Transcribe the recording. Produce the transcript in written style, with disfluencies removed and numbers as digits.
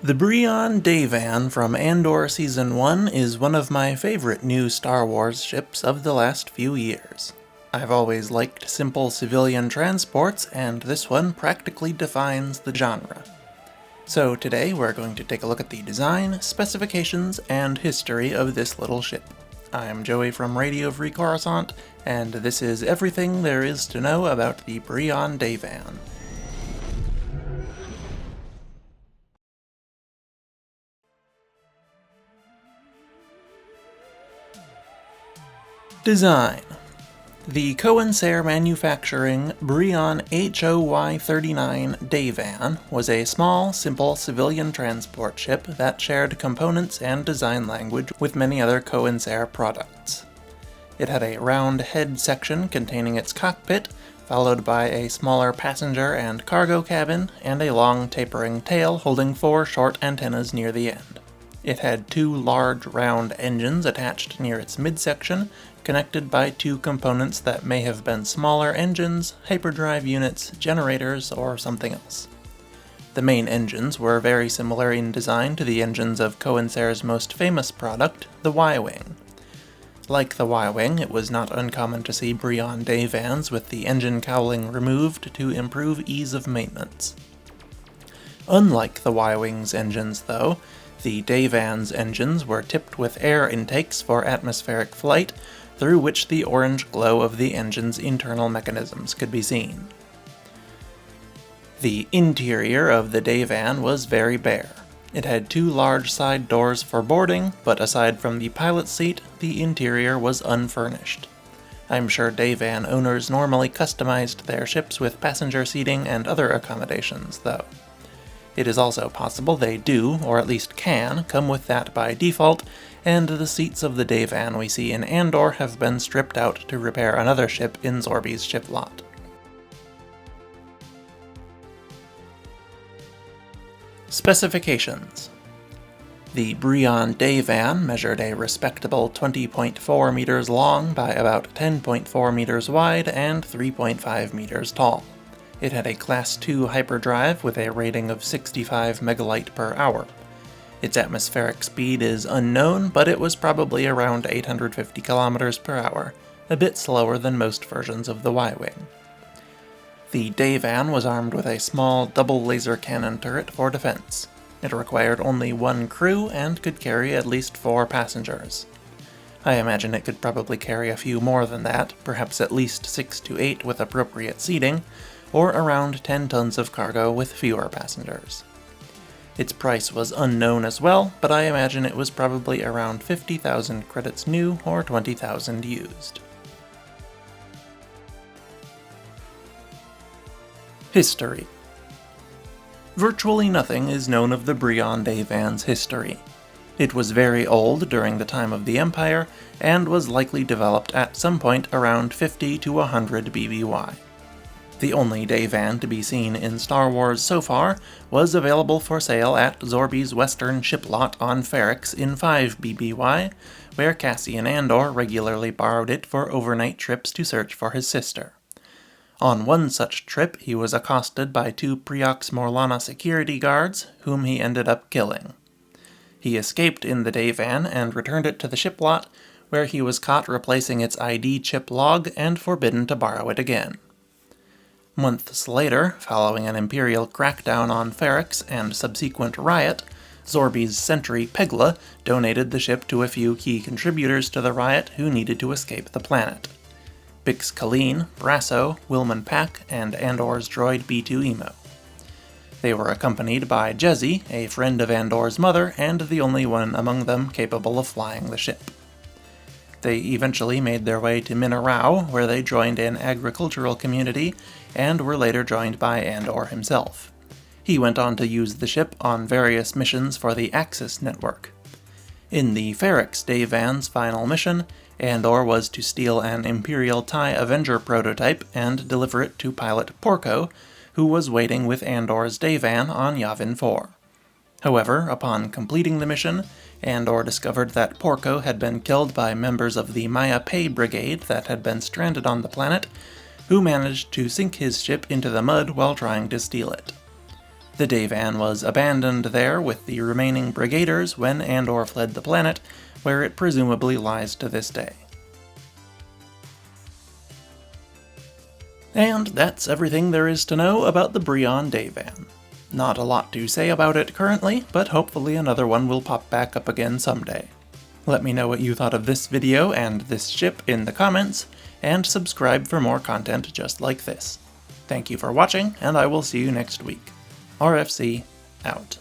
The Breon Dayvan from Andor Season 1 is one of my favorite new Star Wars ships of the last few years. I've always liked simple civilian transports, and this one practically defines the genre. So today we're going to take a look at the design, specifications, and history of this little ship. I'm Joey from Radio Free Coruscant, and this is everything there is to know about the Breon Dayvan. Design. The Coensair Manufacturing Breon HOY-39 Dayvan was a small, simple civilian transport ship that shared components and design language with many other Coensair products. It had a round head section containing its cockpit, followed by a smaller passenger and cargo cabin, and a long tapering tail holding 4 short antennas near the end. It had 2 large round engines attached near its midsection, connected by 2 components that may have been smaller engines, hyperdrive units, generators, or something else. The main engines were very similar in design to the engines of Coensair's most famous product, the Y-Wing. Like the Y-Wing, it was not uncommon to see Breon Dayvans with the engine cowling removed to improve ease of maintenance. Unlike the Y-Wing's engines, though, the Dayvan's engines were tipped with air intakes for atmospheric flight, through which the orange glow of the engine's internal mechanisms could be seen. The interior of the Dayvan was very bare. It had 2 large side doors for boarding, but aside from the pilot's seat, the interior was unfurnished. I'm sure Dayvan owners normally customized their ships with passenger seating and other accommodations, though. It is also possible they do, or at least can, come with that by default, and the seats of the Dayvan we see in Andor have been stripped out to repair another ship in Zorby's ship lot. Specifications. The Breon Dayvan measured a respectable 20.4 meters long by about 10.4 meters wide and 3.5 meters tall. It had a Class II hyperdrive with a rating of 65 megalight per hour. Its atmospheric speed is unknown, but it was probably around 850 kilometers per hour, a bit slower than most versions of the Y-Wing. The Dayvan was armed with a small double laser cannon turret for defense. It required only 1 crew and could carry at least 4 passengers. I imagine it could probably carry a few more than that, perhaps at least 6 to 8 with appropriate seating, or around 10 tons of cargo with fewer passengers. Its price was unknown as well, but I imagine it was probably around 50,000 credits new or 20,000 used. History. Virtually nothing is known of the Breon Dayvan's history. It was very old during the time of the Empire, and was likely developed at some point around 50 to 100 BBY. The only Dayvan to be seen in Star Wars so far was available for sale at Zorby's Western ship lot on Ferrix in 5 BBY, where Cassian Andor regularly borrowed it for overnight trips to search for his sister. On one such trip, he was accosted by 2 Preox Morlana security guards, whom he ended up killing. He escaped in the Dayvan and returned it to the ship lot, where he was caught replacing its ID chip log and forbidden to borrow it again. Months later, following an Imperial crackdown on Ferrix and subsequent riot, Zorby's sentry Pegla donated the ship to a few key contributors to the riot who needed to escape the planet: Bix Colleen, Brasso, Wilman Pack, and Andor's droid B2 Emo. They were accompanied by Jezzy, a friend of Andor's mother and the only one among them capable of flying the ship. They eventually made their way to Minarau, where they joined an agricultural community, and were later joined by Andor himself. He went on to use the ship on various missions for the Axis network. In the Ferrix Dayvan's final mission, Andor was to steal an Imperial TIE Avenger prototype and deliver it to pilot Porco, who was waiting with Andor's Dayvan on Yavin 4. However, upon completing the mission, Andor discovered that Porco had been killed by members of the Maya Pei Brigade that had been stranded on the planet, who managed to sink his ship into the mud while trying to steal it. The Dayvan was abandoned there with the remaining Brigaders when Andor fled the planet, where it presumably lies to this day. And that's everything there is to know about the Breon Dayvan. Not a lot to say about it currently, but hopefully another one will pop back up again someday. Let me know what you thought of this video and this ship in the comments, and subscribe for more content just like this. Thank you for watching, and I will see you next week. RFC, out.